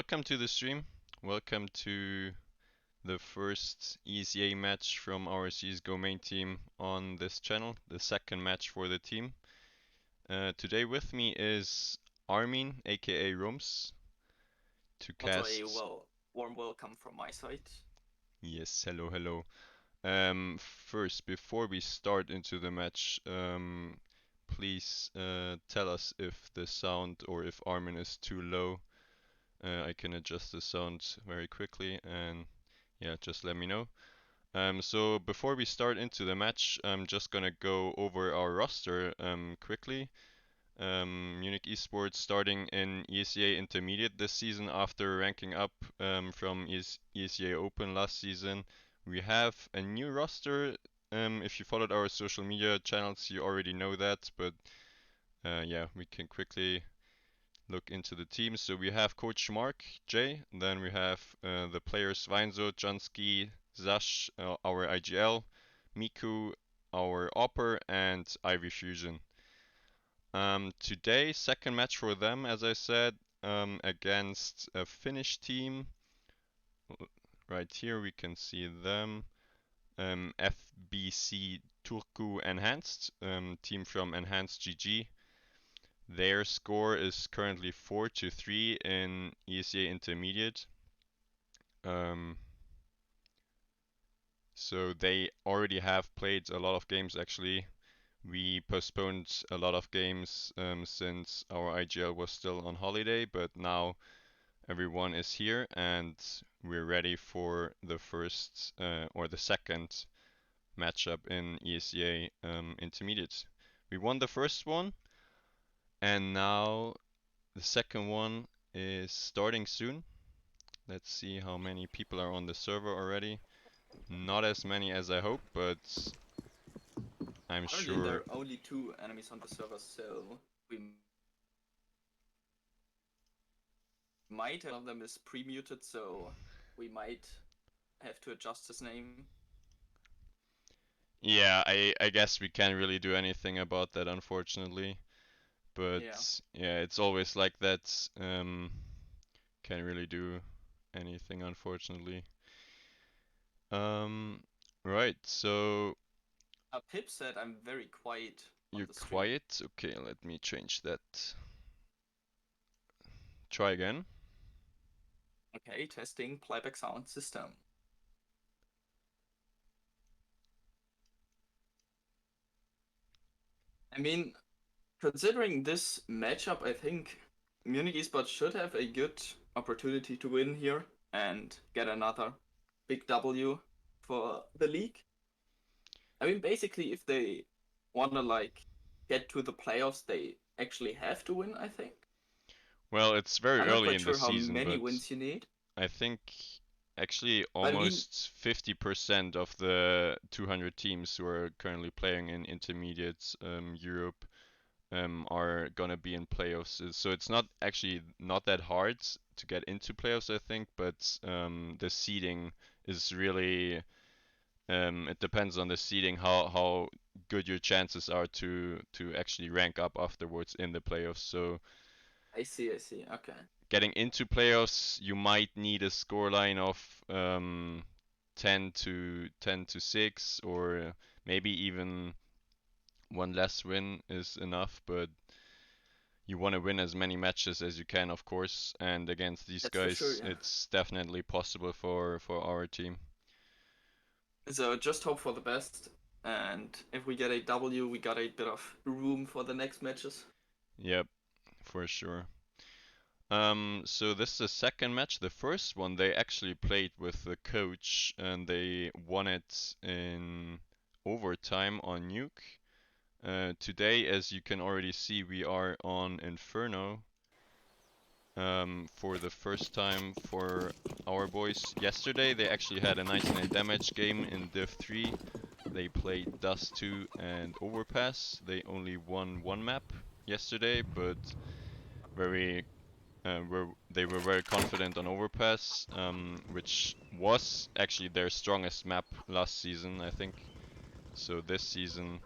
welcome to the stream. Welcome to the first ESEA match from our CSGO main team on this channel, the second match for the team. Today with me is Armin, aka Roms, to Also cast. warm welcome from my side. Yes, hello, hello. First, before we start into the match, please tell us if the sound or if Armin is too low. I can adjust the sound very quickly, and yeah, just let me know. So before we start into the match, I'm just gonna go over our roster quickly. Munich eSports starting in ESEA Intermediate this season after ranking up from ESEA Open last season. We have a new roster. If you followed our social media channels, you already know that, but yeah, we can quickly look into the team. So we have Coach Mark J, then we have the players Weinzo, Jansky, Zash, our IGL, Miku, our Opper, and Ivy Fusion. Today, second match for them, as I said, against a Finnish team. Right here we can see them. FBC Turku Enhanced, team from Enhanced GG. Their score is currently 4-3 in ESEA Intermediate. So they already have played a lot of games actually. We postponed a lot of games since our IGL was still on holiday, but now everyone is here and we're ready for the first or the second matchup in ESEA Intermediate. We won the first one, and now the second one is starting soon. Let's see how many people are on the server already. Not as many as I hope, but I'm Currently there sure. are only 2 enemies on the server, so we might one of them is pre-muted, so we might have to adjust his name. Yeah, I guess we can't really do anything about that, unfortunately. But yeah, it's always like that. Can't really do anything, unfortunately. Um, right, so Pip said I'm very quiet on you're the stream. quiet. Okay, let me change that. Try again. Okay, testing playback sound system. I mean, considering this matchup, I think Munich eSports should have a good opportunity to win here and get another big W for the league. I mean, basically, if they want to get to the playoffs, they actually have to win, I think. Well, it's very I'm not early quite in the sure how season, many but wins you need. I think actually But I mean, almost 50% of the 200 teams who are currently playing in intermediate Europe are gonna be in playoffs. So it's not actually not that hard to get into playoffs, I think, but the seeding is really it depends on the seeding how good your chances are to actually rank up afterwards in the playoffs. So I see. Okay. getting into playoffs, you might need a scoreline of 10 to 6, or maybe even one less win is enough. But you want to win as many matches as you can, of course. And against these That's for sure, guys, yeah. it's definitely possible for our team. So just hope for the best. And if we get a W, we got a bit of room for the next matches. Yep, for sure. So this is the second match. The first one they actually played with the coach and they won it in overtime on Nuke. Today, as you can already see, we are on Inferno for the first time for our boys. Yesterday, they actually had a 99 damage game in Div 3. They played Dust 2 and Overpass. They only won one map yesterday, but very they were very confident on Overpass, which was actually their strongest map last season, I think. So this season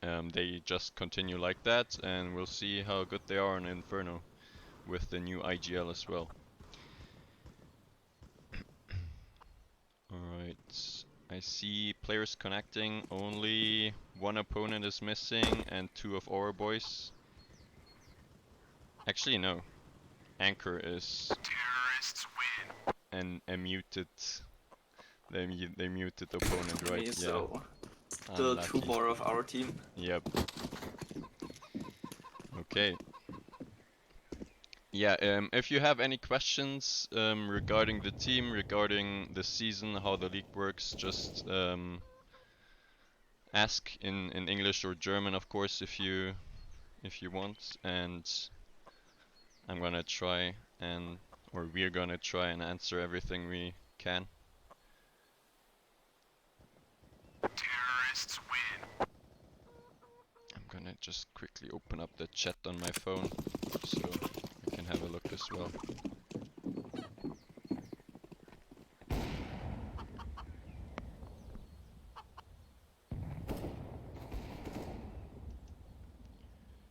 they just continue like that, and we'll see how good they are in Inferno with the new IGL as well. I see players connecting. Only one opponent is missing and 2 of our boys. Actually, no. Anchor is a muted. They muted opponent, right? Okay, Yeah. so still 2 more of our team. Yep. Okay. Yeah, if you have any questions regarding the team, regarding the season, how the league works, just ask in English or German, of course, if you want, and I'm gonna try or we're gonna try and answer everything we can. Terrorists win. I'm gonna just quickly open up the chat on my phone so I can have a look as well.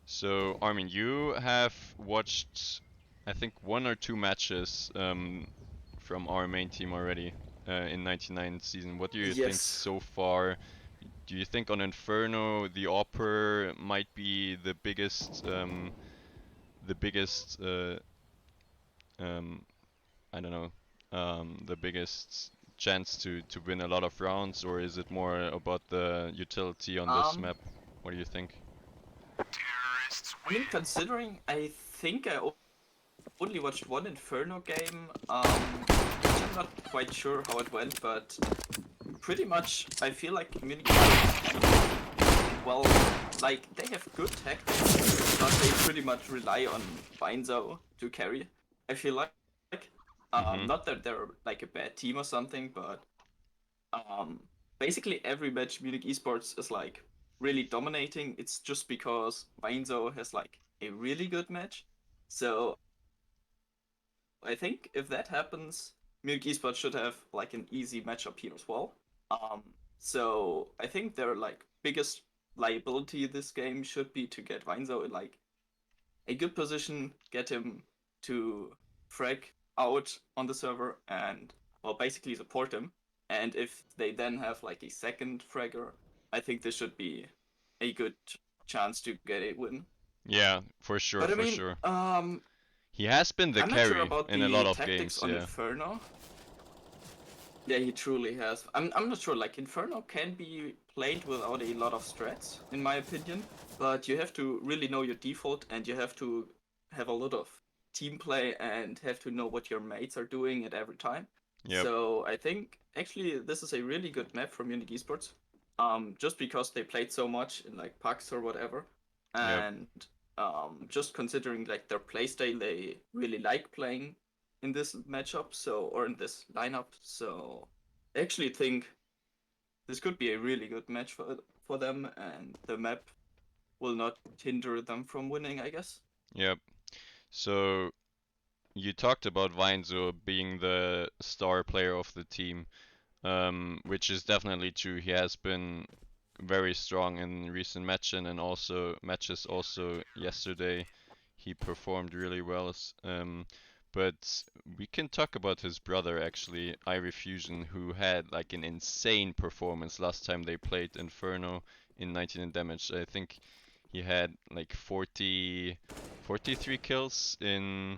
So, Armin, you have watched, I think, 1 or 2 matches from our main team already in 99 season. What do you think Yes. so far? Do you think on Inferno the Opera might be the biggest, I don't know, the biggest chance to win a lot of rounds, or is it more about the utility on this map? What do you think? I mean, considering I think I only watched one Inferno game, I'm not quite sure how it went, but pretty much I feel like Munich, well, like they have good tactics, but they pretty much rely on Weinzau to carry. I feel like, not that they're like a bad team or something, but basically every match Munich eSports is like really dominating. It's just because Weinzau has like a really good match. So I think if that happens, Munich eSports should have like an easy matchup here as well. So I think their like biggest liability this game should be to get Weinzau in like a good position, get him to frag out on the server and well basically support him. And if they then have like a second fragger, I think this should be a good chance to get a win. Yeah, for sure, But I for mean, sure. He has been the I'm not sure carry about in a the lot of tactics games, on yeah. Inferno. Yeah, he truly has. I'm not sure. Like Inferno can be played without a lot of strats, in my opinion. But you have to really know your default, and you have to have a lot of team play and have to know what your mates are doing at every time. Yep. So I think actually this is a really good map for Munich Esports. Just because they played so much in like PAX or whatever, Yep. and just considering like their playstyle, they really like playing in this matchup, or in this lineup. So I actually think this could be a really good match for them, and the map will not hinder them from winning, I guess. Yep. So you talked about Weinzo being the star player of the team, which is definitely true. He has been very strong in recent matches and also yesterday. He performed really well. But we can talk about his brother actually, iRefusion, who had like an insane performance last time they played Inferno in 19 damage. I think he had like 43 kills in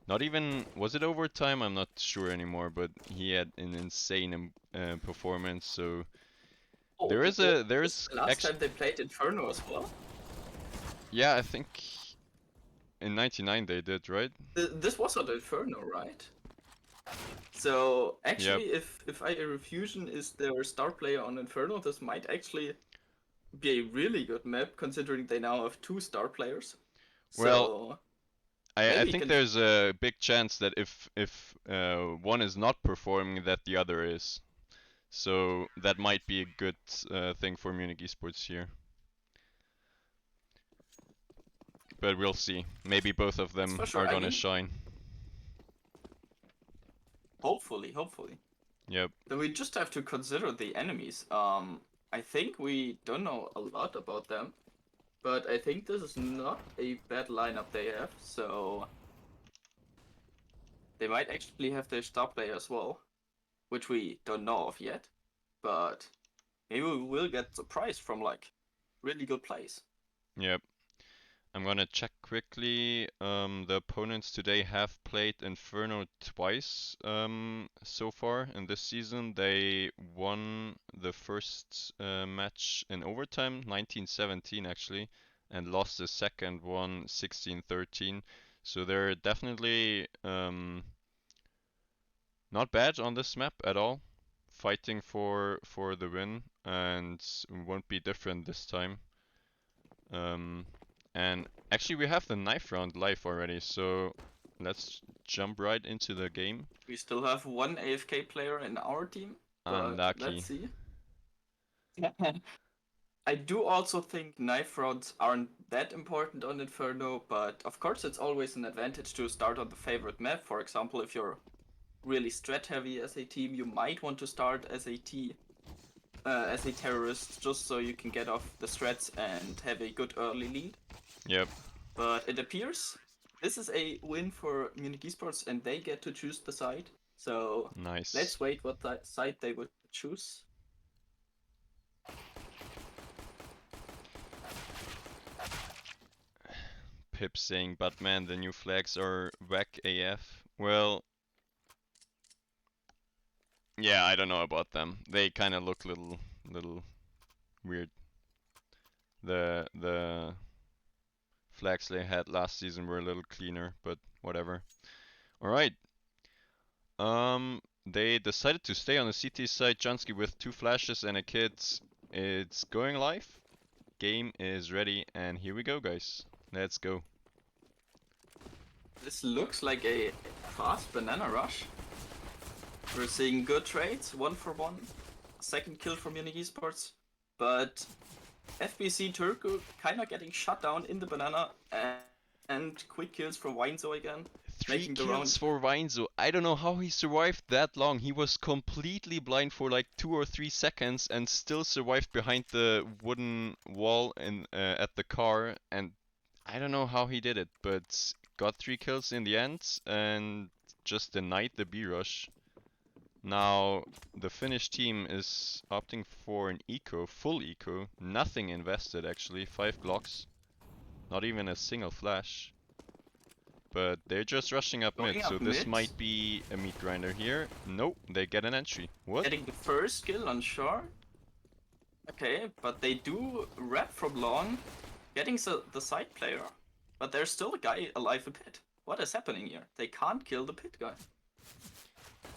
not even, was it overtime? I'm not sure anymore, but he had an insane performance. So there is last time they played Inferno as well. Yeah, I think in 99 they did, right? This was on Inferno, right? So actually, if iRefusion is their star player on Inferno, this might actually be a really good map, considering they now have 2 star players. Well, So I think there's a big chance that if one is not performing, that the other is. So that might be a good thing for Munich Esports here. But we'll see. Maybe both of them sure. are gonna shine. Hopefully. Yep. Then we just have to consider the enemies. I think we don't know a lot about them, but I think this is not a bad lineup they have, so they might actually have their star player as well, which we don't know of yet. but maybe we will get surprised from like really good plays. Yep. I'm gonna check quickly. The opponents today have played Inferno twice so far in this season. They won the first match in overtime, 19-17 actually, and lost the second one, 16-13. So they're definitely not bad on this map at all, fighting for the win, and won't be different this time. And actually we have the knife round live already, so let's jump right into the game. We still have one AFK player in our team, but Unlucky. let's see. I do also think knife rounds aren't that important on Inferno, but of course it's always an advantage to start on the favorite map. For example, if you're really strat heavy as a team, you might want to start as a terrorist, just so you can get off the strats and have a good early lead. Yep. But it appears this is a win for Munich eSports, and they get to choose the side. So Nice. let's wait what side they would choose. Pip saying, but man, the new flags are whack AF. Well, yeah, I don't know about them. They kind of look little weird. The flags they had last season were a little cleaner, but whatever. All right. They decided to stay on the CT side. Jansky with 2 flashes and a kit. It's going live. Game is ready, and here we go, guys. Let's go. This looks like a fast banana rush. We're seeing good trades, 1-for-1. Second kill from Munich eSports, but FBC Turku kind of getting shut down in the banana, and quick kills from Weinzo again. 3 making the kills round. for Weinzo. I don't know how he survived that long. He was completely blind for like 2 or 3 seconds and still survived behind the wooden wall at the car. And I don't know how he did it, but got 3 kills in the end and just denied the B rush. Now the Finnish team is opting for an eco, full eco, nothing invested actually, 5 Glocks, not even a single flash. But they're just rushing up mid, so this might be a meat grinder here. Nope, they get an entry. What? Getting the first kill on shore. Okay, but they do rep from long, getting the side player. But there's still a guy alive in pit. What is happening here? They can't kill the pit guy.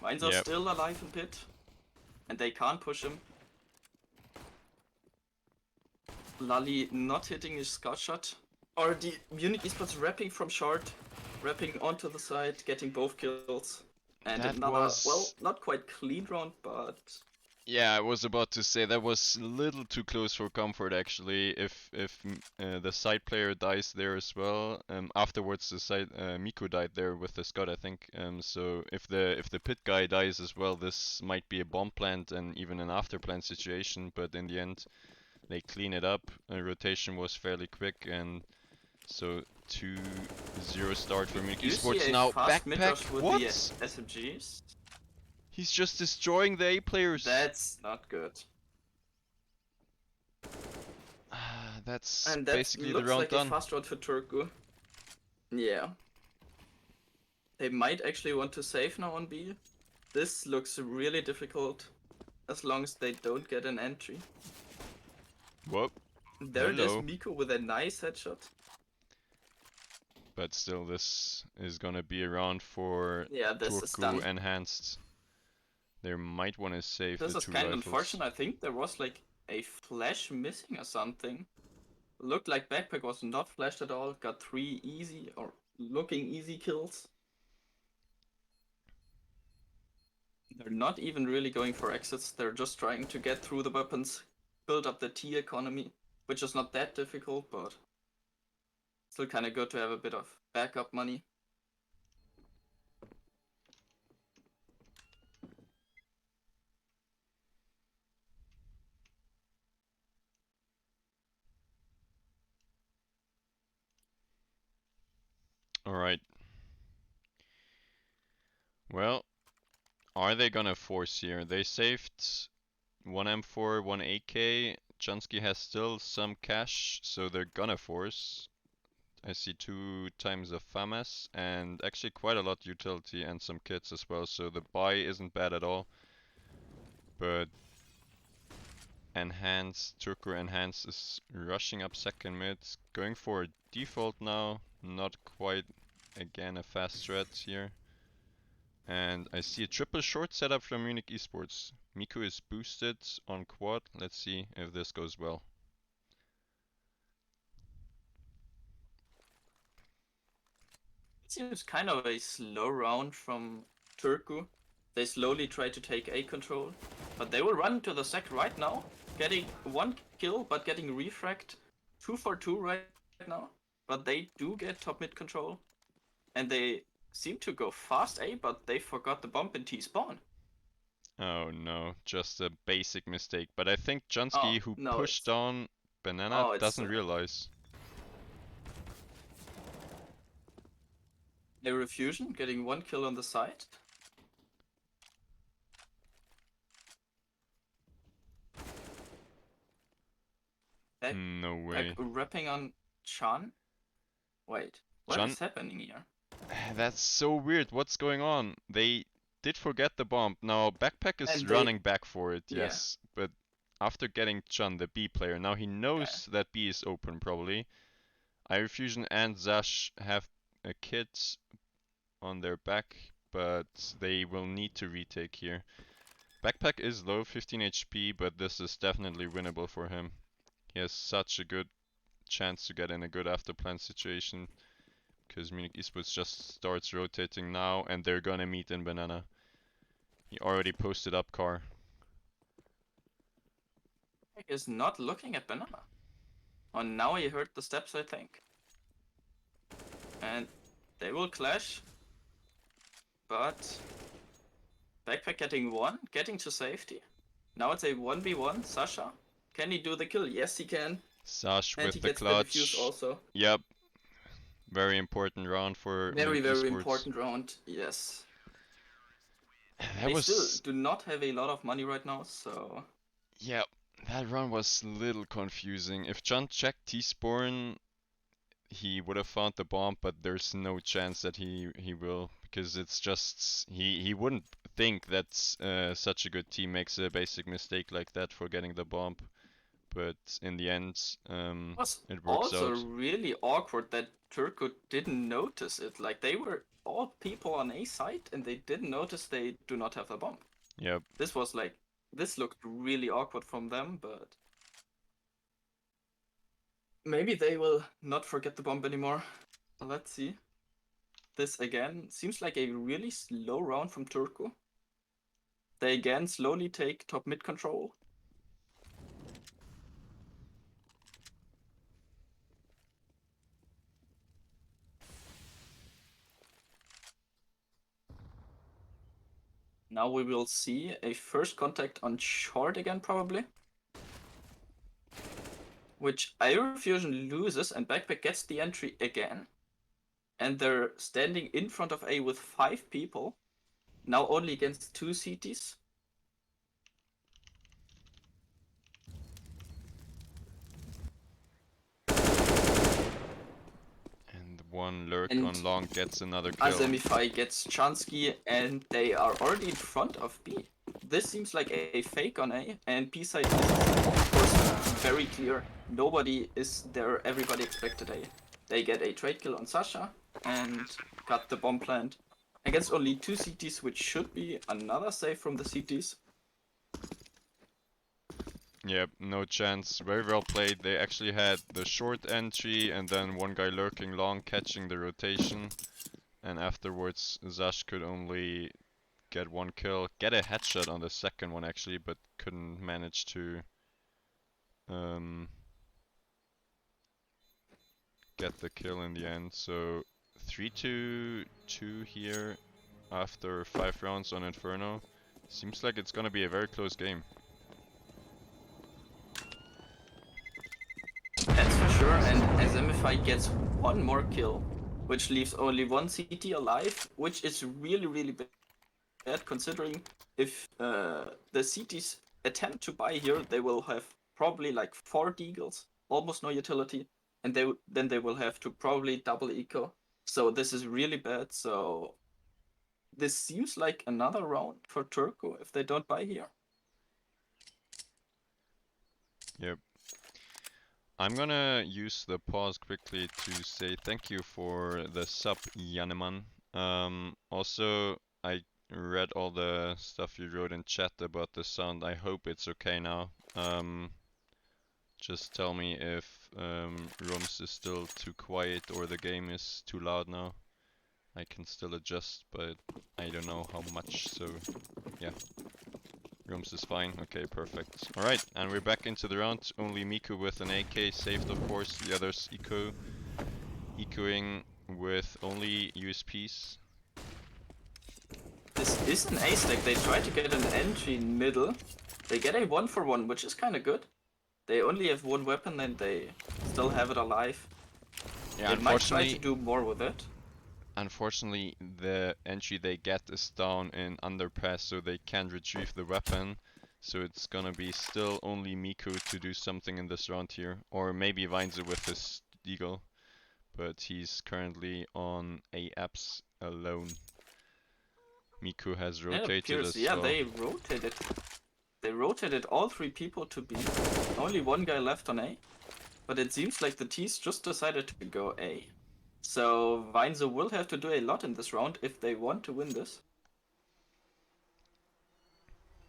Mines are still alive in pit, and they can't push him. Lally not hitting his scout shot. Or the Munich eSports repping from short, repping onto the side, getting both kills. And that another, was... well, not quite clean round, but... Yeah, I was about to say that was a little too close for comfort actually. If the side player dies there as well, afterwards the side Miko died there with the Scud I think. So if the pit guy dies as well, this might be a bomb plant and even an after plant situation. But in the end, they clean it up. Rotation was fairly quick, and so 2-0 start for Munich eSports. Now backpack. What? The SMGs. He's just destroying the A players. That's not good. That's basically the round like done. A fast round for Turku. Yeah. They might actually want to save now on B. This looks really difficult as long as they don't get an entry. Whoop. There it is, Miko with a nice headshot. But still, this is gonna be a round for TURKU Enhanced. They might want to save this the 2 is kind of rifles. unfortunate. I think there was like a flash missing or something. Looked like Backpack was not flashed at all. Got 3 easy or looking easy kills. They're not even really going for exits. They're just trying to get through the weapons, build up the T economy, which is not that difficult, but still kind of good to have a bit of backup money. Alright. Well, are they gonna force here? They saved 1 M4, 1 AK. Junsky has still some cash, so they're gonna force. I see 2 times the FAMAS and actually quite a lot utility and some kits as well, so the buy isn't bad at all. But Enhanced, Turku Enhanced is rushing up second mid, going for a default now, not quite again a fast threat here. And I see a triple short setup from Munich eSports. Miku is boosted on quad, let's see if this goes well. It seems kind of a slow round from Turku. They slowly try to take A control, but they will run to the sec right now, getting 1 kill but getting refragged 2 for 2 right now. But they do get top mid control, and they seem to go fast A, but they forgot the bomb in T spawn. Oh no, just a basic mistake. But I think Junsky, who no, pushed on Banana, doesn't realize. A refusion, getting 1 kill on the side. No way. Wrapping on Chan. Wait, what is happening here? That's so weird. What's going on? They did forget the bomb. Now Backpack is running back for it, yes. But after getting Chun, the B player, now he knows that B is open probably. iRefusion and Zash have a kit on their back, but they will need to retake here. Backpack is low, 15 HP, but this is definitely winnable for him. He has such a good chance to get in a good afterplan situation, because Munich eSports just starts rotating now, and they're gonna meet in Banana. He already posted up car. He is not looking at Banana. Oh, now he heard the steps, I think. And they will clash. But Backpack getting 1, getting to safety. Now it's a 1v1. Sasha, can he do the kill? Yes, he can. Sash and with he the gets clutch. The defuse also. Yep. Very important round for very eSports. important round. Yes. They still do not have a lot of money right now, so. Yep. That run was a little confusing. If John checked T-Spawn, he would have found the bomb, but there's no chance that he will, because it's just he wouldn't think that such a good team makes a basic mistake like that for getting the bomb. But in the end, it works also out. really awkward that Turku didn't notice it. Like, they were all people on A side and they didn't notice they do not have the bomb. Yep. This looked really awkward from them, but maybe they will not forget the bomb anymore. Let's see. This again seems like a really slow round from Turku. They again slowly take top mid control. Now we will see a first contact on short again, probably. Which iRefusion loses and Backpack gets the entry again. And they're standing in front of A with 5 people. Now only against 2 CTs. And one lurk on long gets another kill. Azemify gets Chansky and they are already in front of B. This seems like a fake on A, and B side is of course very clear. Nobody is there, everybody expected A. They get a trade kill on Sasha and got the bomb plant against only 2 CTs, which should be another save from the CTs. Yep, no chance. Very well played. They actually had the short entry and then one guy lurking long, catching the rotation. And afterwards, Zash could only get 1 kill. Get a headshot on the second one actually, but couldn't manage to get the kill in the end. So 3-2 here after 5 rounds on Inferno. Seems like it's gonna be a very close game. That's for sure, and Azemify gets 1 more kill, which leaves only 1 CT alive, which is really bad considering if the CTs attempt to buy here, they will have probably like 4 deagles, almost no utility, and then they will have to probably double eco. So this is really bad. So this seems like another round for Turku if they don't buy here. Yep. I'm gonna use the pause quickly to say thank you for the sub, Janeman. Also, I read all the stuff you wrote in chat about the sound. I hope it's okay now. Just tell me if rooms is still too quiet or the game is too loud now. I can still adjust, but I don't know how much, so yeah. Rooms is fine. Okay, perfect. Alright, and we're back into the round. Only Miku with an AK saved, of course. The others ecoing with only USPs. This is an A stack. They try to get an entry in middle. They get a 1-for-1, which is kind of good. They only have one weapon and they still have it alive. Yeah, they might try to do more with it. Unfortunately, the entry they get is down in underpass, so they can't retrieve the weapon. So it's gonna be still only Miku to do something in this round here. Or maybe Weinze with his deagle. But he's currently on A apps alone. Miku has rotated as well. Yeah, they rotated. They rotated all 3 people to B. Only 1 guy left on A. But it seems like the T's just decided to go A. So Weinze will have to do a lot in this round if they want to win this.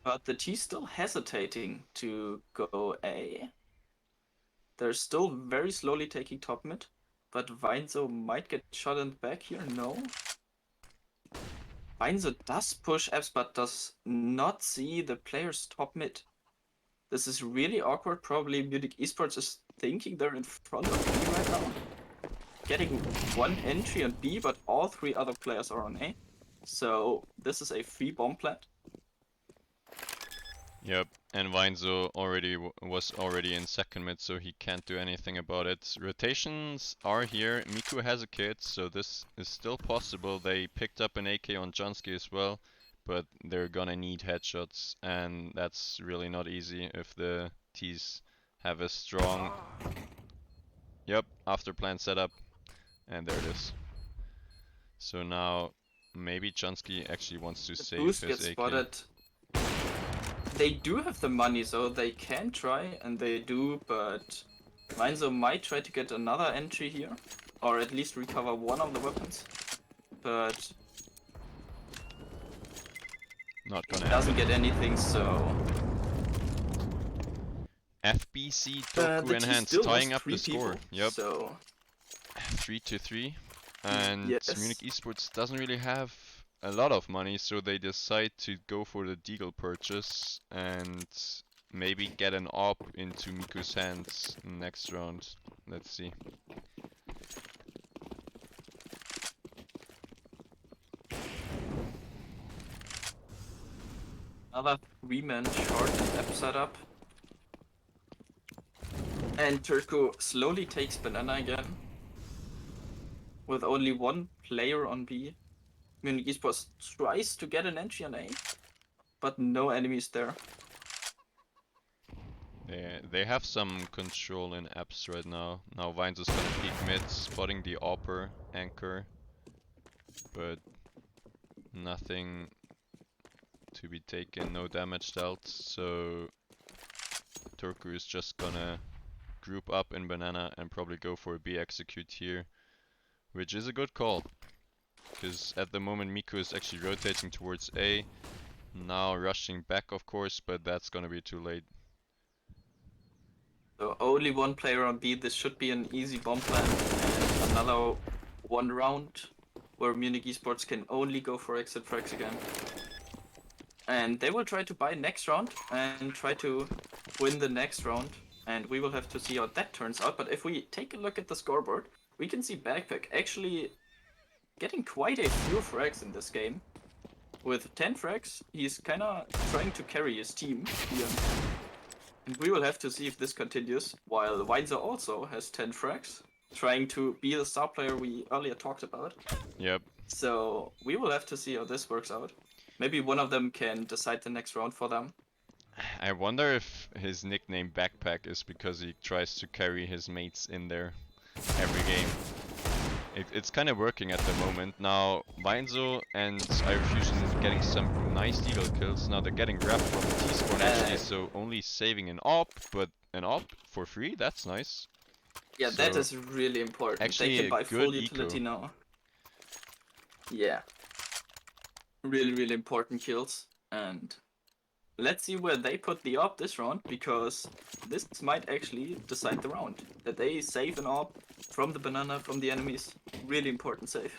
But the T's still hesitating to go A. They're still very slowly taking top mid. But Weinze might get shot in the back here. No. Weinze does push apps but does not see the players top mid. This is really awkward. Probably Munich eSports is thinking they're in front of B right now. Getting 1 entry on B, but all 3 other players are on A. So this is a free bomb plant. Yep, and Weinze was already in second mid, so he can't do anything about it. Rotations are here. Miku has a kit, so this is still possible. They picked up an AK on Johnsky as well, but they're gonna need headshots, and that's really not easy if the T's have a strong... Yep, after plan setup, and there it is. So now maybe Johnsky actually wants to save Boost his gets AK. spotted. They do have the money, so they can try, and they do, but Weinze might try to get another entry here, or at least recover 1 of the weapons, but not gonna doesn't get anything, so... FBC TURKU ENHANCED tying up the score. Yep. So 3-3. And yes. Munich eSports doesn't really have a lot of money, so they decide to go for the deagle purchase and maybe get an AWP into Miku's hands next round. Let's see. Another 3-man short app setup. And Turku slowly takes banana again. With only 1 player on B. Munich eSports tries to get an entry on A, but no enemies there. They have some control in apps right now. Now Vines is gonna peek mid, spotting the AWPer anchor, but nothing to be taken, no damage dealt, so Turku is just gonna group up in banana and probably go for a B execute here, which is a good call, because at the moment Miku is actually rotating towards A, now rushing back of course, but that's gonna be too late. So only 1 player on B, this should be an easy bomb plan, and another 1 round where Munich eSports can only go for exit frags again. And they will try to buy next round and try to win the next round, and we will have to see how that turns out. But if we take a look at the scoreboard, we can see Backpack actually getting quite a few frags in this game. With 10 frags, he's kinda trying to carry his team here. And we will have to see if this continues, while Weinze also has 10 frags, trying to be the star player we earlier talked about. Yep. So we will have to see how this works out. Maybe one of them can decide the next round for them. I wonder if his nickname Backpack is because he tries to carry his mates in there every game. It's kind of working at the moment. Now, Weinzel and iRefusion getting some nice deagle kills. Now they're getting wrapped from the T-spawn actually, so only saving an op, but an op for free? That's nice. Yeah, So, that is really important. actually They can buy full good utility eco. now. Yeah. Really important kills. And let's see where they put the op this round, because this might actually decide the round. That they save an op from the banana, from the enemies. Really important save.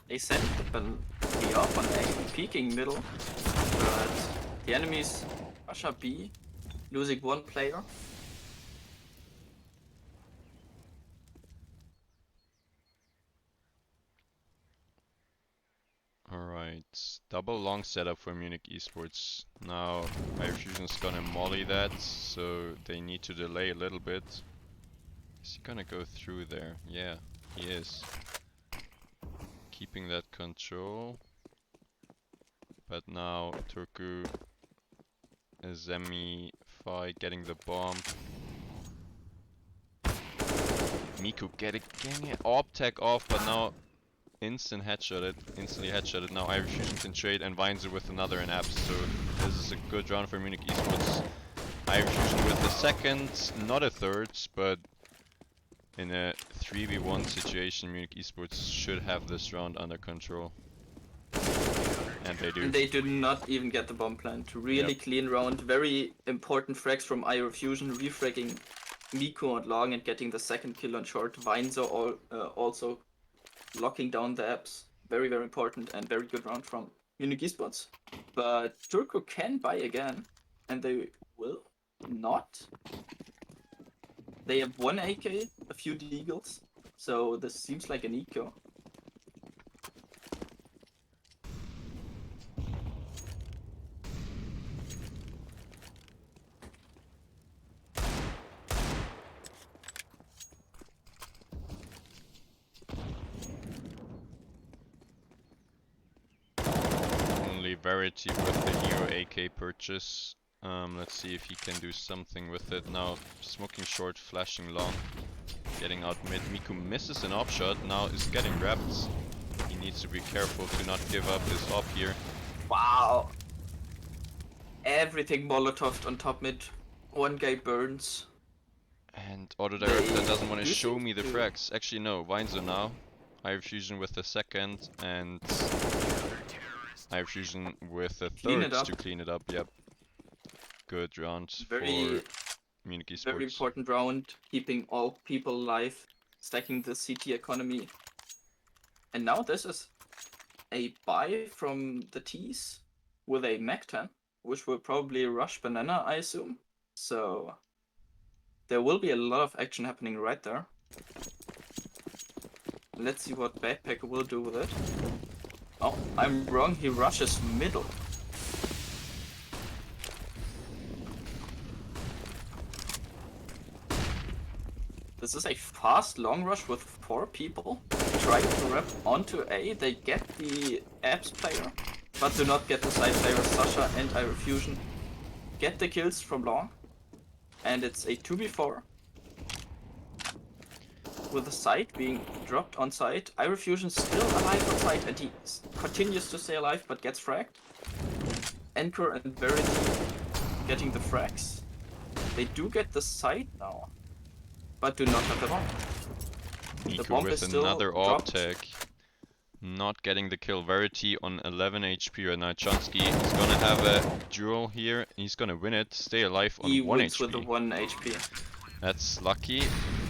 They sent the op on A, peeking middle, but the enemies rush up B, losing one player. Alright, double long setup for Munich eSports. Now, iRefusion's gonna molly that, so they need to delay a little bit. Is he gonna go through there? Yeah, he is. Keeping that control. But now, Turku is Zemi-Fi getting the bomb. Miku getting it op tech off, but now instantly headshotted. Now iRefusion can trade and Weinzel with another in apps, so this is a good round for Munich eSports. iRefusion with the second, not a third, but in a 3v1 situation, Munich eSports should have this round under control. And they do. And they do not even get the bomb plant. Really clean round. Very important frags from iRefusion, refragging Miku and Long and getting the second kill on short. Weinzel also locking down the apps. Very important and very good round from Munich eSports. But Turku can buy again, and they will not. They have one AK, a few deagles, so this seems like an eco. Verity with the hero AK purchase. Let's see if he can do something with it. Now smoking short, flashing long, getting out mid. Miku misses an op shot, now is getting wrapped. He needs to be careful to not give up his op here. Wow! Everything Molotoved on top mid. One guy burns. And Auto Director doesn't want to show me the frags. Actually no, Weinzel now. iRefusion with the second and iRefusion with the third to clean it up. Yep. Good round for Munich eSports. Very important round, keeping all people alive, stacking the CT economy. And now this is a buy from the T's with a Mac 10, which will probably rush banana, I assume. So there will be a lot of action happening right there. Let's see what Backpack will do with it. Oh, I'm wrong, he rushes middle. This is a fast long rush with 4 people trying to rep onto A. They get the apps player, but do not get the side player. Sasha and iRefusion get the kills from long. And it's a 2v4. With the site being dropped on site, iRefusion still alive on site, and he continues to stay alive but gets fragged. Anchor and Verity getting the frags. They do get the site now, but do not have the bomb. The bomb with another op tech. Not getting the kill. Verity on 11 HP right now. Chansky is gonna have a duel here. He's gonna win it. Stay alive on 1 wins HP. With the 1 HP. That's lucky.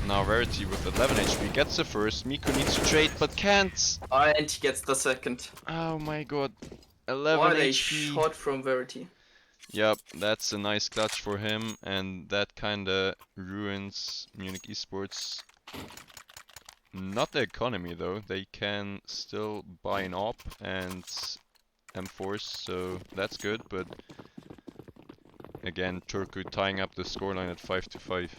Now Verity with 11 HP gets the first. Miku needs to trade but can't. And he gets the second. Oh my god. 11 what HP. A shot from Verity. Yep, that's a nice clutch for him, and that kinda ruins Munich eSports. Not the economy though, they can still buy an op and M-Force, so that's good, but again, Turku tying up the scoreline at 5-5.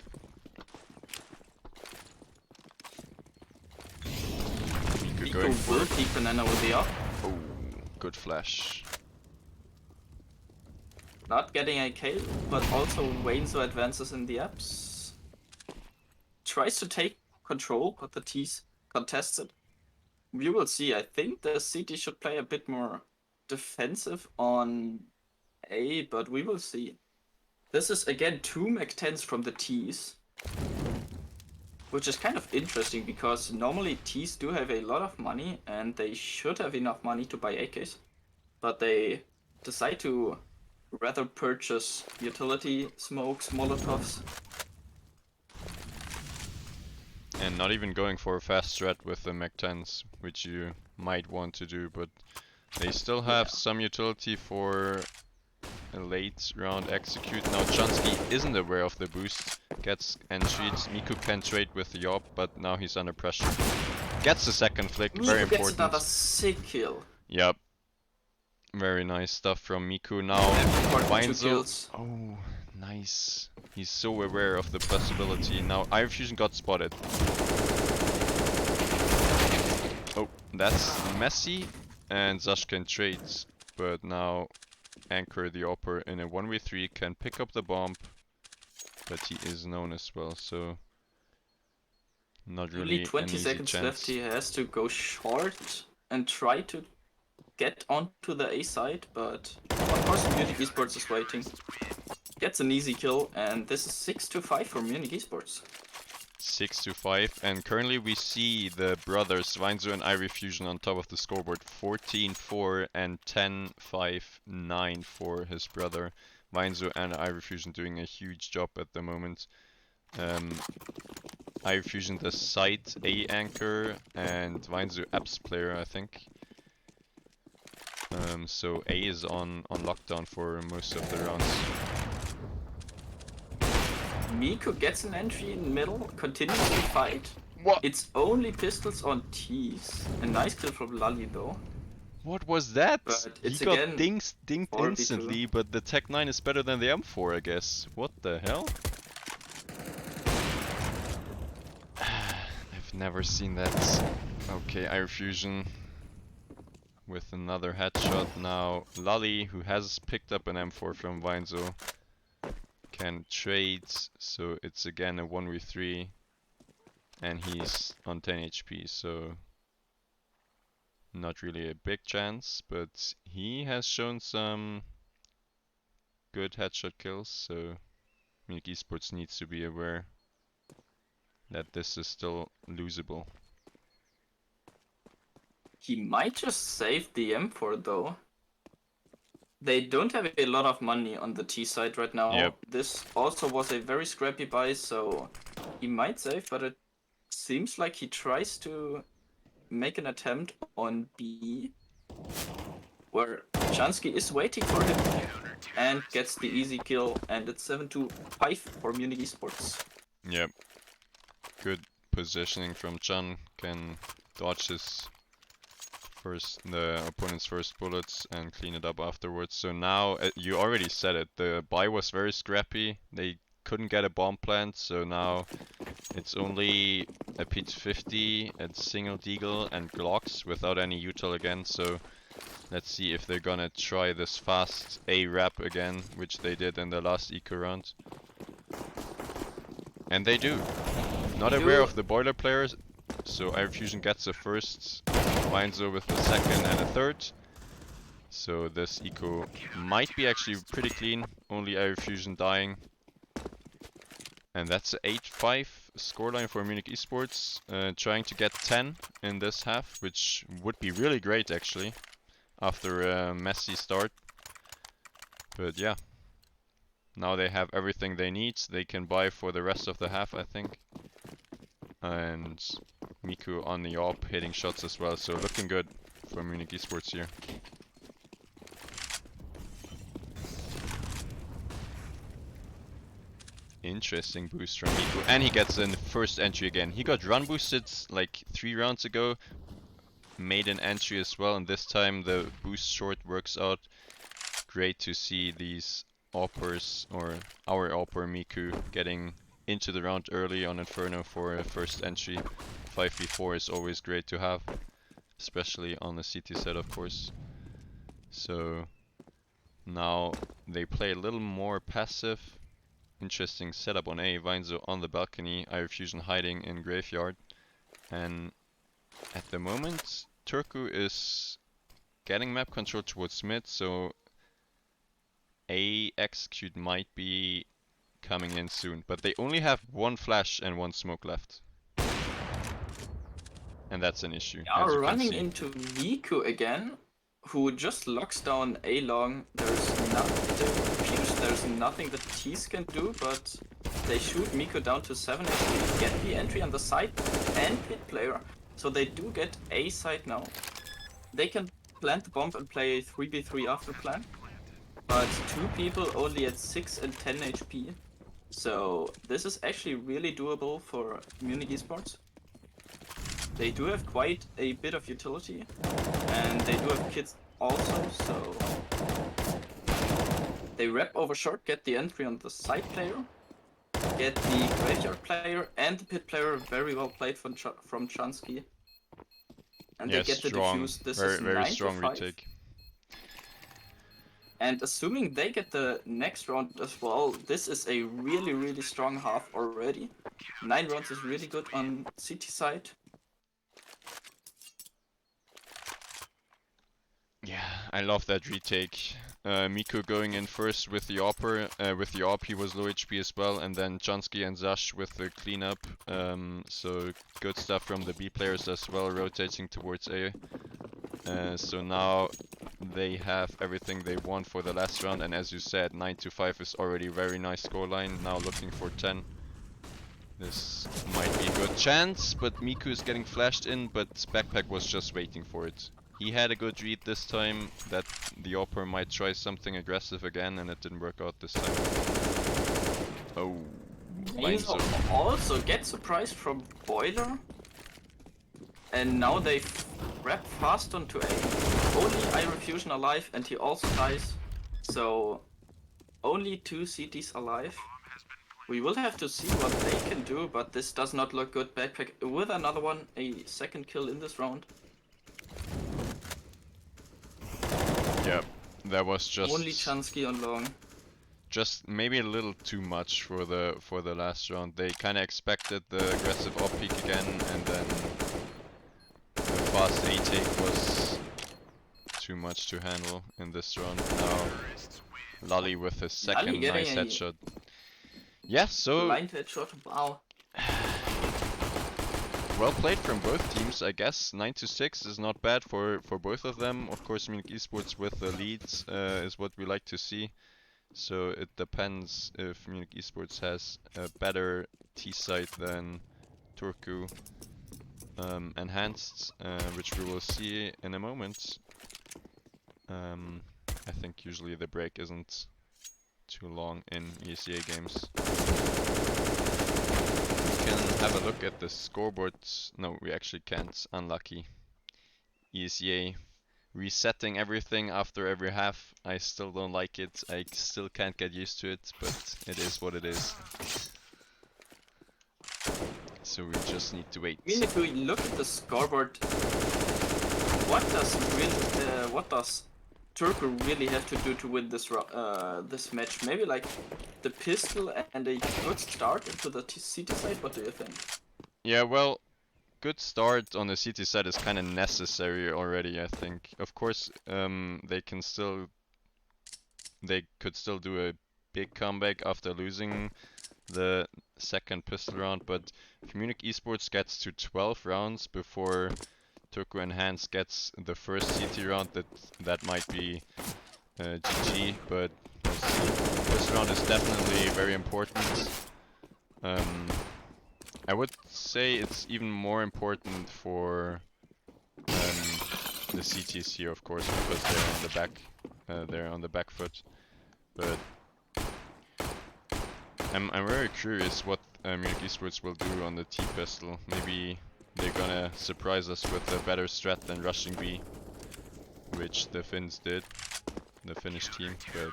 Miku Miku going for will it. keep banana with the up. Oh, good flash. Not getting a kill, but also Waynezo advances in the apps. Tries to take control, but the T's contested. We will see. I think the CT should play a bit more defensive on A, but we will see. This is again 2 Mach-10s from the T's, which is kind of interesting because normally T's do have a lot of money and they should have enough money to buy AKs, but they decide to rather purchase utility smokes, molotovs. And not even going for a fast strat with the Mach-10s, which you might want to do, but they still have some utility for a late round execute. Now Chansky isn't aware of the boost, gets entries. Miku can trade with the op, but now he's under pressure. Gets the second flick, Miku very gets important. another sick kill. Yep. Very nice stuff from Miku. Now Weinzel. Oh, nice. He's so aware of the possibility. Now Iron Fusion got spotted. Oh, that's messy. And Zashken trades. But now Anchor the Opera in a 1v3 can pick up the bomb. But he is known as well, so not really Only 20 an easy seconds chance. left. He has to go short and try to get onto the A side, but of course Munich eSports is waiting. Gets an easy kill, and this is 6-5 for Munich eSports. 6-5, and currently we see the brothers Weinzo and Irie Fusion on top of the scoreboard. 14-4 and 10-5-9 for his brother. Weinzo and Irie Fusion doing a huge job at the moment. Irie Fusion the site A anchor and Weinzo apps player, I think. So A is on lockdown for most of the rounds. Miku gets an entry in the middle, continues to fight. What? It's only pistols on T's. A nice kill from Lally though. What was that? But it's He got again dinged 4v2. instantly, but the Tech 9 is better than the M4, I guess. What the hell? I've never seen that. Okay, Iron Fusion with another headshot. Now Lally, who has picked up an M4 from Weinzo, can trade, so it's again a 1v3 and he's on 10 HP, so not really a big chance, but he has shown some good headshot kills, so Munich eSports needs to be aware that this is still losable. He might just save the M4 though. They don't have a lot of money on the T side right now. Yep. This also was a very scrappy buy, so he might save, but it seems like he tries to make an attempt on B, where Chansky is waiting for him and gets the easy kill, and it's 7-5 for Munich eSports. Yep. Good positioning from Chan, can dodge the opponent's first bullets and clean it up afterwards. So now, you already said it, the buy was very scrappy. They couldn't get a bomb plant, so now it's only a P50, a single deagle and Glocks without any util again. So let's see if they're gonna try this fast A wrap again, which they did in the last eco round. And they do. Not aware of the boiler players, so Iron Fusion gets the first, Weinzo with the second and a third. So this eco might be actually pretty clean, only Iron Fusion dying. And that's an 8-5 scoreline for Munich eSports, trying to get 10 in this half, which would be really great actually, after a messy start. But yeah, now they have everything they need, they can buy for the rest of the half, I think. And Miku on the AWP hitting shots as well, so looking good for Munich eSports here. Interesting boost from Miku, and he gets in first entry again. He got run boosted like 3 rounds ago, made an entry as well, and this time the boost short works out. Great to see these AWPers, or our AWPer Miku, getting into the round early on Inferno for a first entry. 5v4 is always great to have. especially on the CT side, of course. So now they play a little more passive. Interesting setup on A. Weinzo on the balcony, iRefusion hiding in graveyard. And at the moment, Turku is getting map control towards mid, so A execute might be coming in soon. But they only have one flash and one smoke left. And that's an issue, Are as you can running see. into Miku again, who just locks down A long. There's nothing that Tees can do, but they shoot Miku down to 7 HP, get the entry on the side and pit player. So they do get A side now. They can plant the bomb and play a 3v3 after plan. But two people only at 6 and 10 HP. So this is actually really doable for Munich eSports. They do have quite a bit of utility, and they do have kids also, so they rep over short, get the entry on the side player, get the graveyard player and the pit player very well played from Chansky. And Yeah, they get strong, the defuse. This very, is very 9 strong to 5. retake. And assuming they get the next round as well, this is a really, really strong half already. 9 rounds is really good on CT side. Yeah, I love that retake. Miko going in first with the AWP. With the AWP he was low HP as well, and then Chansky and Zash with the cleanup. So good stuff from the B players as well, rotating towards A. So now they have everything they want for the last round, and as you said, 9 to 5 is already a very nice scoreline. Now looking for 10. This might be a good chance, but Miku is getting flashed in, but Backpack was just waiting for it. He had a good read this time that the Opera might try something aggressive again, and it didn't work out this time. Oh, Weinzo also gets surprised from Boiler, and now they wrap fast onto A. Only iRefusion alive, and he also dies, so only 2 CTs alive. We will have to see what they can do, but this does not look good. Backpack with another one, a second kill in this round. Yeah, that was just only Chansky on long. Just maybe a little too much for the last round. They kind of expected the aggressive off peak again, and then the fast A take was too much to handle in this round. Now Lally with his second nice headshot. Yeah, so blind headshot. Wow. Well played from both teams, I guess. 9 to 6 is not bad for both of them. Of course, Munich eSports with the leads is what we like to see. So it depends if Munich eSports has a better T site than Turku Enhanced, which we will see in a moment. I think usually the break isn't too long in ESEA games. We can have a look at the scoreboard. No, we actually can't. Unlucky. ESEA resetting everything after every half. I still don't like it. I still can't get used to it, but it is what it is. So we just need to wait. I mean, if we look at the scoreboard, what does Turku really have to do to win this this match? Maybe like the pistol and a good start into the CT side. What do you think? Yeah, well, good start on the CT side is kind of necessary already, I think. Of course, they could still do a big comeback after losing the second pistol round, but if Munich eSports gets to 12 rounds before Turku Enhanced gets the first CT round, that might be GG, but we'll see. This round is definitely very important. I would say it's even more important for the CTs here, of course, because they're on the back foot. But I'm very curious what Munich eSports will do on the T pistol. Maybe they're gonna surprise us with a better strat than rushing B, which the Finns did, the Finnish team. But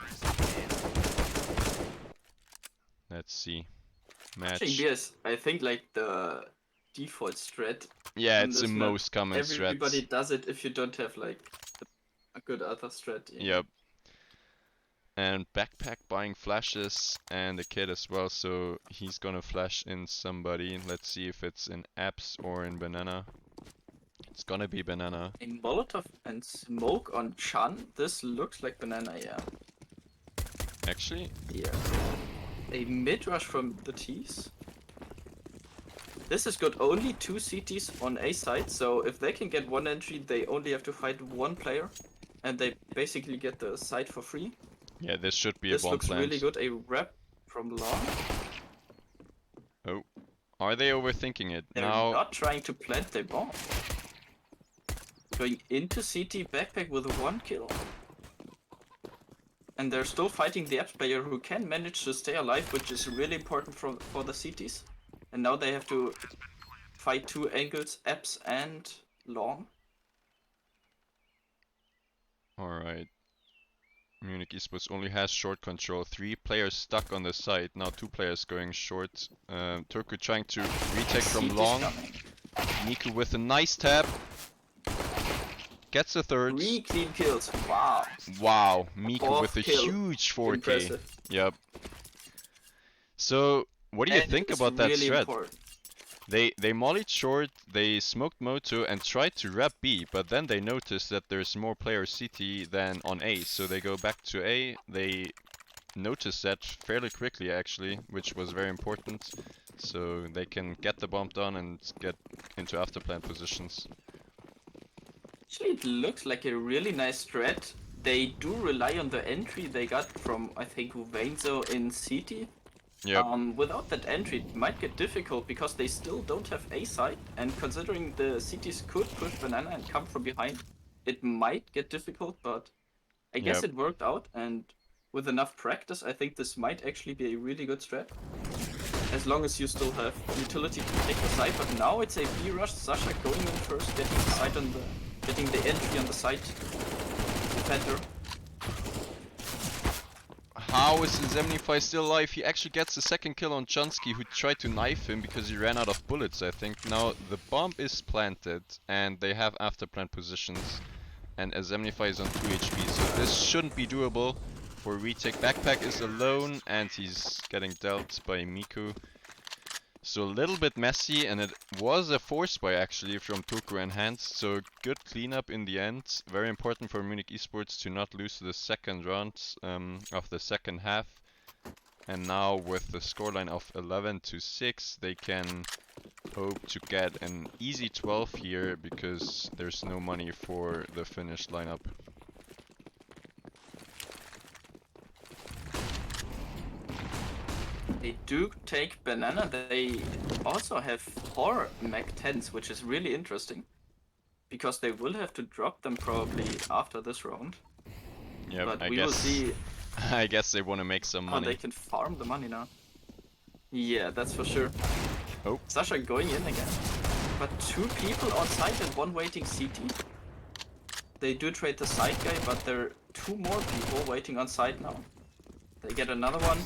let's see. Match. Yes, I think like the default strat Yeah, on it's the this map. most common Everybody strat. does it if you don't have like a good other strat. Yep. And backpack buying flashes and a kid as well, so he's gonna flash in somebody. Let's see if it's in apps or in banana. It's gonna be banana. A Molotov and smoke on Chan. This looks like banana, yeah. Actually, Yeah. A mid rush from the T's. This is good. Only 2 CTs on A side, so if they can get one entry, they only have to fight one player, and they basically get the site for free. yeah, this should be This a bomb looks plant. really good. A rep from long. Oh, are they overthinking it? They're Now, not trying to plant their bomb. Going into CT backpack with 1 kill. And they're still fighting the apps player who can manage to stay alive, which is really important for the CTs. And now they have to fight 2 angles, apps and long. alright. Munich eSports only has short control. 3 players stuck on the site. Now 2 players going short. Turku trying to retake from CT's long. coming. Miku with a nice tap. Gets a third. 3 clean kills. Wow. Wow, Miku Fourth with a kill. huge 4K. Impressive. Yep. So, what do you And think it's about that really strat? important. They mollied short, they smoked Moto and tried to rep B, but then they noticed that there's more players CT than on A, so they go back to A. They noticed that fairly quickly actually, which was very important, so they can get the bomb done and get into afterplant positions. Actually, it looks like a really nice strat. They do rely on the entry they got from, I think, Venzo in CT. Yep. Without that entry, it might get difficult because they still don't have A side, and considering the CTs could push banana and come from behind, it might get difficult, but I guess Yep. it worked out, and with enough practice, I think this might actually be a really good strat. As long as you still have utility to take the side, but now it's a B rush, Sasha going in first, getting the side on getting the entry on the side. Defender. How is Zemnify still alive? He actually gets the second kill on Chansky, who tried to knife him because he ran out of bullets, I think. Now, the bomb is planted, and they have afterplant positions, and Zemnify is on 2 HP, so this shouldn't be doable for retake. Backpack is alone, and he's getting dealt by Miku. So a little bit messy, and it was a force buy actually from TURKU Enhanced, so good cleanup in the end. Very important for Munich eSports to not lose the second round of the second half. And now with the scoreline of 11-6, they can hope to get an easy 12 here because there's no money for the finished lineup. They do take banana. They also have 4 Mac 10s, which is really interesting. Because they will have to drop them probably after this round. Yeah, but I we guess will see I guess they want to make some how money. they can farm the money now. Yeah, that's for sure. Oh. Sasha going in again. But 2 people on site and 1 waiting CT. They do trade the side guy, but there are 2 more people waiting on site now. They get another one.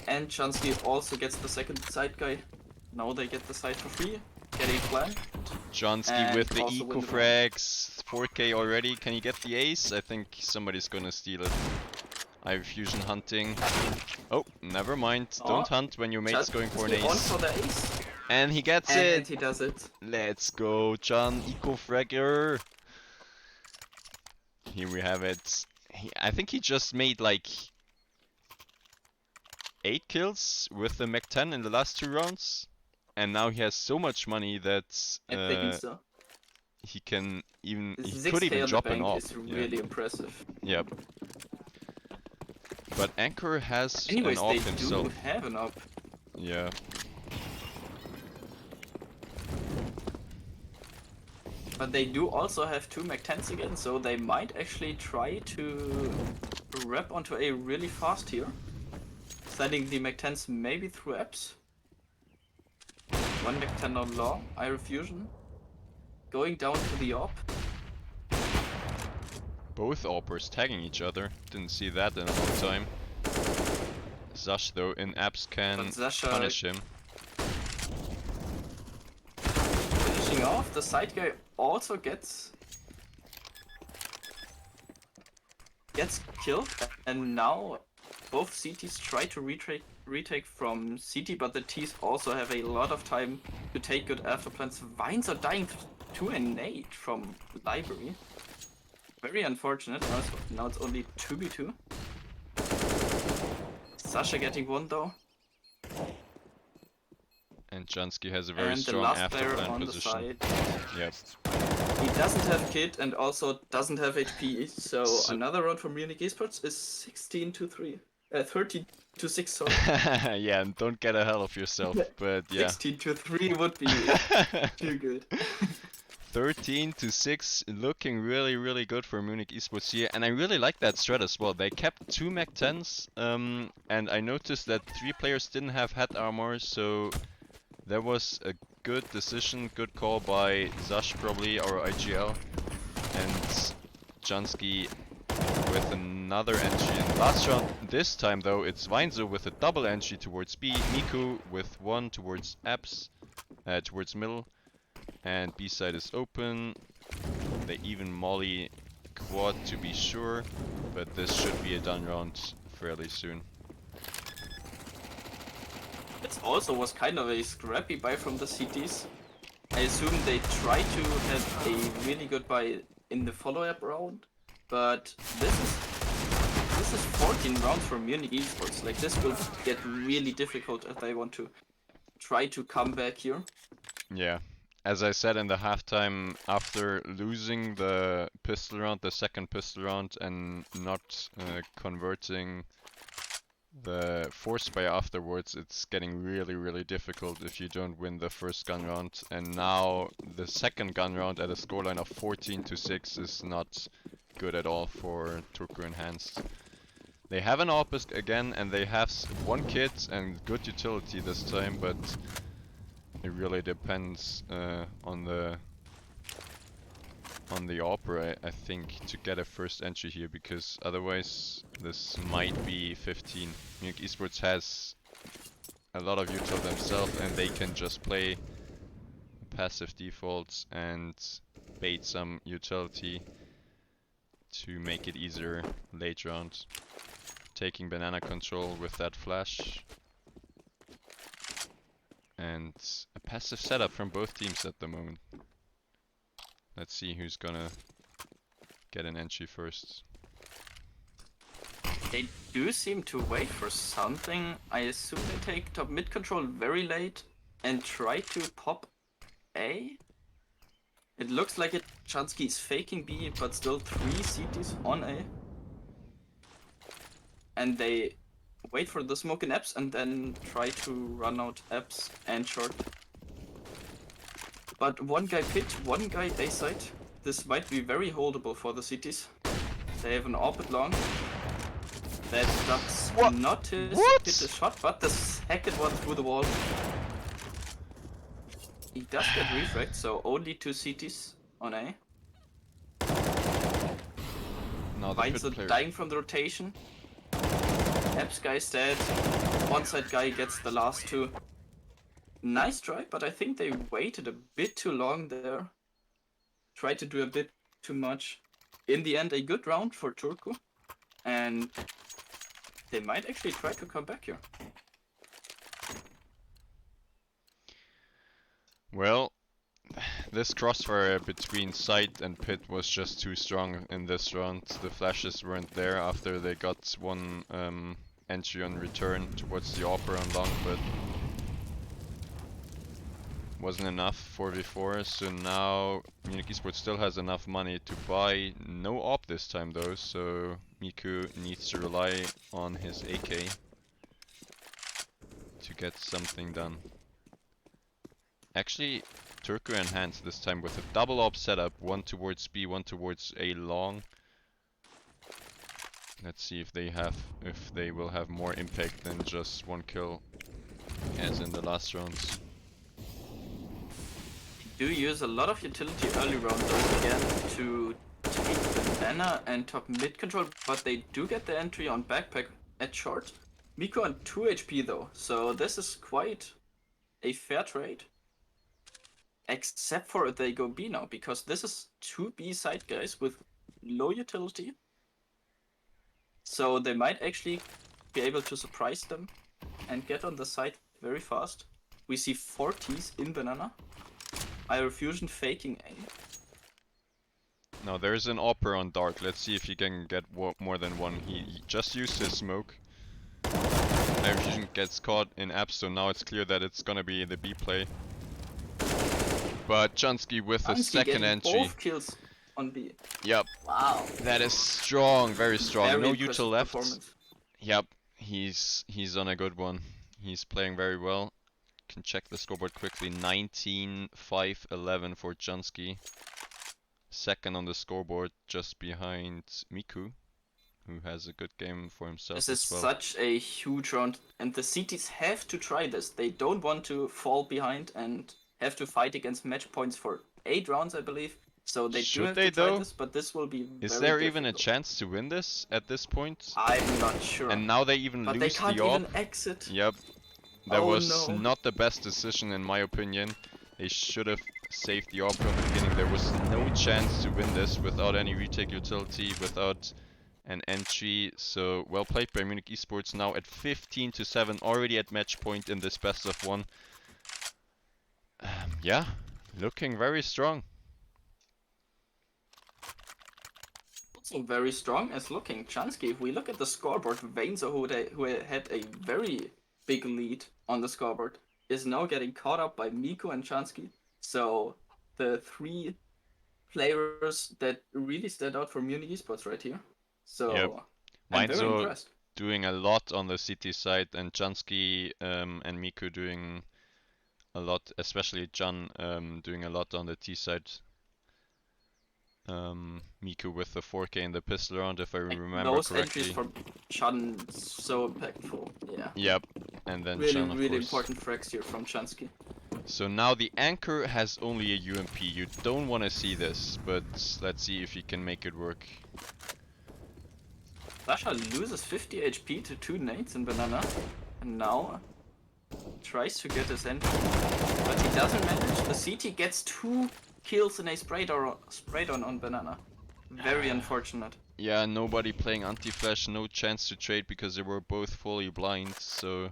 And Chansky also gets the second side guy. Now they get the side for free. Getting flanked. Johnsky And with the also win eco the frags, 4K already. Can you get the ace? I think somebody's gonna steal it. Ivy Fusion hunting. Oh, never mind. Don't hunt when your mate's going for an On ace. for the ace. And he gets And it. he does it. Let's go, John eco fragger. Here we have it. I think he just made like 8 kills with the Mech 10 in the last 2 rounds. And now he has so much money that I think so. he can even The he 6K could even on drop the an bank op. is really impressive. Yep. But Anchor has Anyways, an op they himself. do have an op. Yeah. But they do also have 2 Mac 10s again, so they might actually try to rep onto A really fast here. Sending the Mac 10s maybe through apps. 1 Mac 10 on long, Iron Fusion. Going down to the op. Both oppers tagging each other. Didn't see that in a long time. Zash though in apps can But Zasha punish him. going off. The side guy also gets killed, and now both CTs try to retake from CT, but the Ts also have a lot of time to take good after plans. Vines are dying to a nade from Library. Very unfortunate. Now it's only 2v2. Sasha getting one though. And Jansky has a very And the strong last after player plan on position. the side. Yep. He doesn't have kit and also doesn't have HP, so another round for Munich eSports is 16-3. 13-6, sorry. Yeah, and don't get ahead of yourself, but yeah. 16-3 would be too good. 13-6, looking really, really good for Munich eSports here, and I really like that strat as well. They kept 2 Mach 10s, and I noticed that 3 players didn't have head armor, so that was a good decision, good call by Zash probably, or IGL, and Jansky with another entry in the last round. This time though, it's Weinzel with a double entry towards B, Miku with one towards Apps, towards middle, and B side is open. They even molly quad to be sure, but this should be a done round fairly soon. It also was kind of a scrappy buy from the CTs. I assume they tried to have a really good buy in the follow-up round, but this is 14 rounds for Munich eSports. Like, this will get really difficult if they want to try to come back here. Yeah, as I said in the halftime, after losing the pistol round, the second pistol round, and not converting the force buy afterwards, it's getting really, really difficult if you don't win the first gun round. And now the second gun round at a scoreline of 14-6 is not good at all for Turku Enhanced. They have an AWP again, and they have one kit and good utility this time, but it really depends on the AWP, I think, to get a first entry here, because otherwise this might be 15. Munich eSports has a lot of util themselves, and they can just play passive defaults and bait some utility to make it easier late round. Taking banana control with that flash. And a passive setup from both teams at the moment. Let's see who's gonna get an entry first. They do seem to wait for something. I assume they take top mid control very late and try to pop A. It looks like it. Chansky is faking B, but still 3 CTs on A. And they wait for the smoke in apps and then try to run out apps and short. But one guy pit, one guy A side. This might be very holdable for the CTs. They have an AWP long. That does not hit the shot, but the second one through the wall. He does get refract, so only 2 CTs on A. Now Vines are dying from the rotation. Apps guy is dead. One side guy gets the last 2. Nice try, but I think they waited a bit too long there. Tried to do a bit too much. In the end, a good round for Turku. And they might actually try to come back here. Well, this crossfire between site and pit was just too strong in this round. The flashes weren't there after they got one entry on return towards the AWP on long, but wasn't enough 4v4. So now Munich eSports still has enough money to buy. No AWP this time though, so Miku needs to rely on his AK to get something done. Actually, Turku Enhanced this time with a double AWP setup, one towards B, one towards A long. Let's see if they will have more impact than just one kill as in the last rounds. Do use a lot of utility early round though again to take the banner and top mid control, but they do get the entry on backpack at short. Miku on 2 HP though, so this is quite a fair trade. except for if they go B now, because this is two B side guys with low utility. So they might actually be able to surprise them and get on the side very fast. We see 4 Ts in banana. Fusion faking A. Now there's an Opera on dark. Let's see if he can get more than one. He just used his smoke. Fusion gets caught in apps, so now it's clear that it's gonna be the B play. But Chansky with a second entry. Both kills on B. Yep. Wow. That is strong, very strong. Very no util left. Performance. Yep. He's on a good one. He's playing very well. Can check the scoreboard quickly. 19-5-11 for Chansky. Second on the scoreboard, just behind Miku, who has a good game for himself as well. This is such a huge round, and the CTs have to try this. They don't want to fall behind and have to fight against match points for 8 rounds, I believe. So they do have to try this, but this will be Is very there difficult. even a chance to win this at this point? I'm not sure. And now they even but lose they can't the AWP. even exit. Yep. That was no. not the best decision in my opinion. They should have saved the AWP from the beginning. There was no chance to win this without any retake utility, without an entry. So well played by Munich eSports, now at 15-7, already at match point in this best of 1. Yeah, looking very strong. Also very strong as looking Chansky. If we look at the scoreboard, Vainzo, who had a very big lead on the scoreboard, is now getting caught up by Miku and Chansky. So the 3 players that really stand out for Munich eSports right here. So yep. I'm very Vainzo impressed. Doing a lot on the CT side, and Chansky and Miku doing a lot, especially Jan doing a lot on the T side. Miku with the 4K in the pistol round, if I remember those correctly. Entries from Chan so impactful. Yeah. Yep, and then really, Chan, of really course. important frags here from Chansky. So now the anchor has only a UMP. You don't want to see this, but let's see if he can make it work. Sasha loses 50 HP to 2 nades in banana, and now tries to get his entry, but he doesn't manage. The CT gets 2 kills in a spray down on banana. Very unfortunate. Yeah, nobody playing anti-flash, no chance to trade because they were both fully blind, so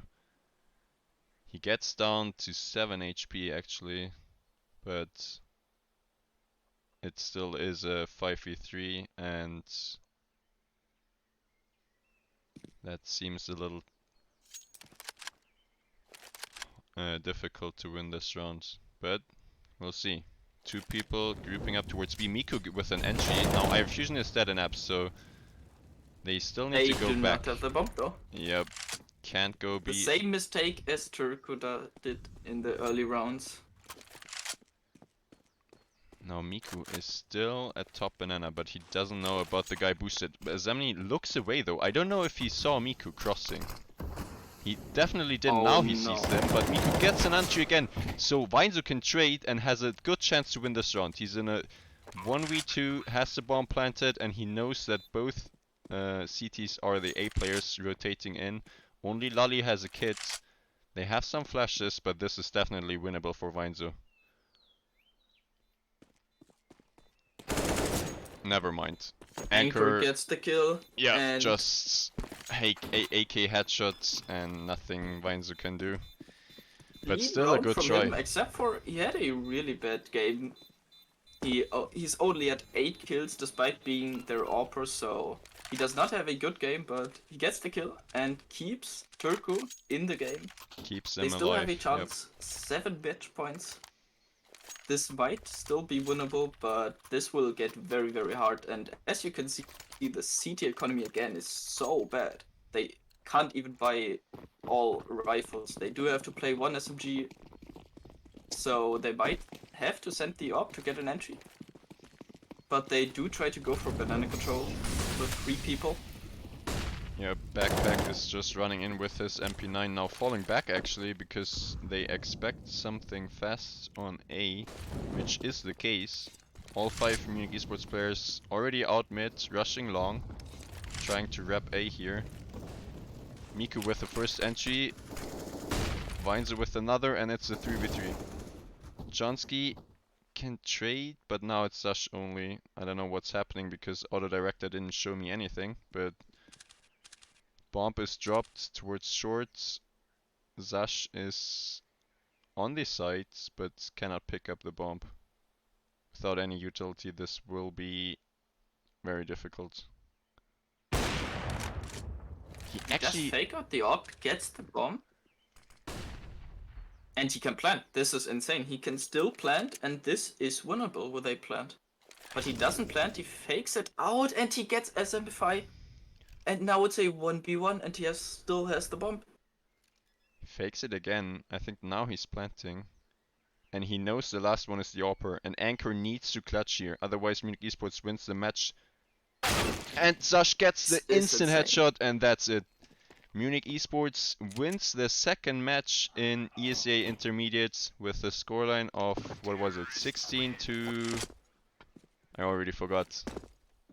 he gets down to 7 HP actually, but it still is a 5v3, and that seems a little difficult to win this round, but we'll see. 2 people grouping up towards B. Miku with an entry. Now Fusion is dead in apps, so they still need to go They do back. not have the bomb though. Yep, can't go B. The same mistake as Turku did in the early rounds. Now Miku is still at top banana, but he doesn't know about the guy boosted. Zemni looks away though. I don't know if he saw Miku crossing. He definitely didn't. Now he sees them, but Miku gets an entry again. So Vainzo can trade and has a good chance to win this round. He's in a 1v2, has the bomb planted, and he knows that both CTs are the A players rotating in. Only Lali has a kit. They have some flashes, but this is definitely winnable for Vainzo. Never mind. Anchor gets the kill. Yeah, and just AK headshots and nothing Vainzo can do. But still a good try. Him, except for he had a really bad game. He's only at 8 kills despite being their AWPer, so he does not have a good game, but he gets the kill and keeps Turku in the game. Keeps them alive. They still have a chance. Yep. 7 match points. This might still be winnable, but this will get very, very hard. And as you can see, the CT economy again is so bad. They can't even buy all rifles. They do have to play 1 SMG. So they might have to send the AWP to get an entry. But they do try to go for banana control with 3 people. Yeah, Backpack is just running in with his MP9, now falling back actually, because they expect something fast on A, which is the case. All 5 Munich eSports players already out mid, rushing long, trying to rep A here. Miku with the first entry, Vainzo with another, and it's a 3v3. Jansky can trade, but now it's Zash only. I don't know what's happening because autodirector didn't show me anything, but bomb is dropped towards short. Zash is on the sides, but cannot pick up the bomb. Without any utility, this will be very difficult. He actually just fake out the op, gets the bomb, and he can plant. This is insane. He can still plant, and this is winnable with a plant. But he doesn't plant, he fakes it out, and he gets SMFI. And now it's a 1v1, and he still has the bomb. he fakes it again. I think now he's planting. And he knows the last one is the AWPer. And Anchor needs to clutch here, otherwise Munich eSports wins the match. And Zash gets the instant headshot, and that's it. Munich eSports wins the second match in ESEA Intermediates with the scoreline of, what was it, 16 to... I already forgot.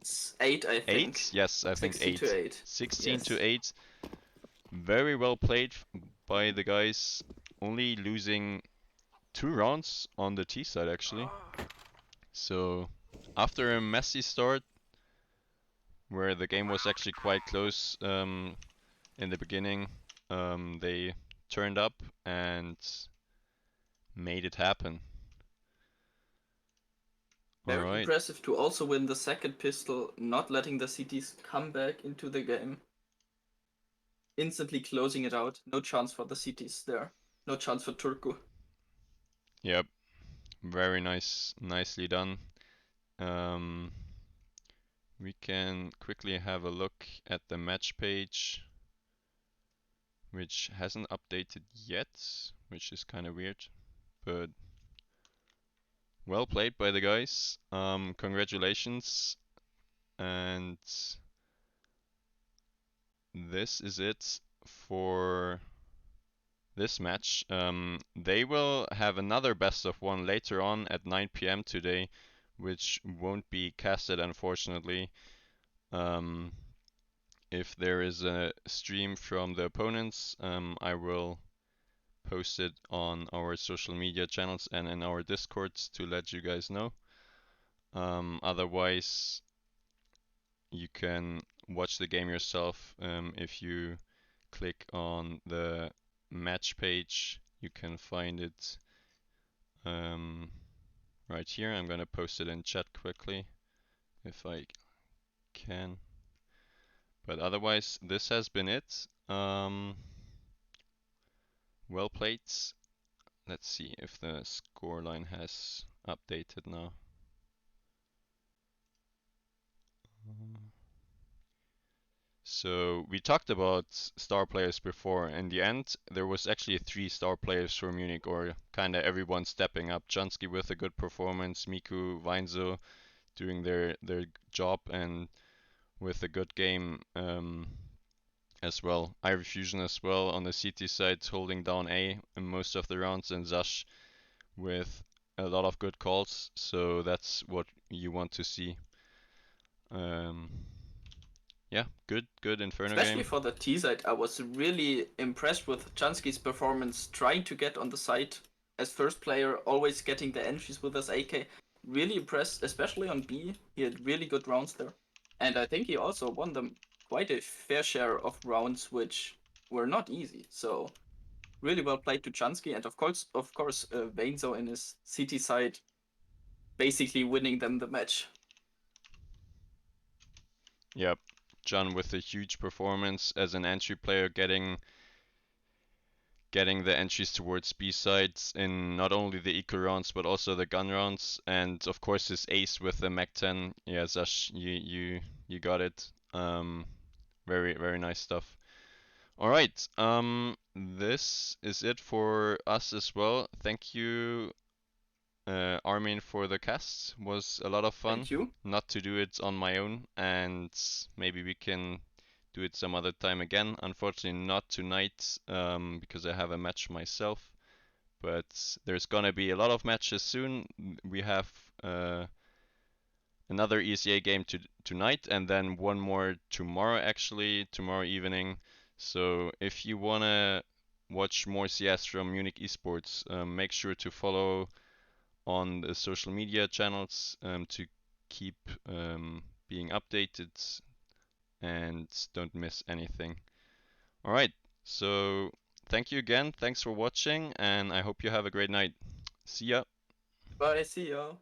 It's 8, I think. 8? Yes, I think 8. 16 to 8. 16 Yes. to 8. Very well played by the guys. Only losing 2 rounds on the T side, actually. So, after a messy start, where the game was actually quite close in the beginning, they turned up and made it happen. Very impressive to also win the second pistol, not letting the CTs come back into the game. Instantly closing it out. No chance for the CTs there. No chance for Turku. Yep. Very nicely done. We can quickly have a look at the match page, which hasn't updated yet, which is kind of weird, but well played by the guys. Congratulations. And this is it for this match. They will have another best of 1 later on at 9 p.m. today, which won't be casted, unfortunately. If there is a stream from the opponents, I will post it on our social media channels and in our Discords to let you guys know. Otherwise, you can watch the game yourself. If you click on the match page, you can find it right here. I'm gonna post it in chat quickly if I can. But otherwise, this has been it. Well played. Let's see if the scoreline has updated now. So we talked about star players before. In the end, there was actually 3 star players for Munich, or kinda everyone stepping up. Jansky with a good performance, Miku, Weinzo doing their job, and with a good game as well. Ivy Fusion as well on the CT side, holding down A in most of the rounds, and Zash with a lot of good calls. So that's what you want to see. Yeah, good Inferno game. Especially for the T side, I was really impressed with Jansky's performance, trying to get on the side as first player, always getting the entries with his AK. Really impressed, especially on B. He had really good rounds there. And I think he also won them quite a fair share of rounds, which were not easy. So really well played to Jansky, and of course, Vainzo in his CT side, basically winning them the match. Yep, John with a huge performance as an entry player, getting the entries towards B sides in not only the eco rounds but also the gun rounds, and of course his ace with the Mac 10. Yeah, Zash, you got it. Very nice stuff. All right, this is it for us as well. Thank you, Armin, for the cast. Was a lot of fun. Thank you. Not to do it on my own, and maybe we can do it some other time again. Unfortunately, not tonight, because I have a match myself. But there's gonna be a lot of matches soon. We have another ESEA game tonight, and then one more tomorrow, actually, tomorrow evening. So if you wanna watch more CS from Munich eSports, make sure to follow on the social media channels to keep being updated and don't miss anything. Alright, so thank you again, thanks for watching, and I hope you have a great night. See ya! Bye, see ya.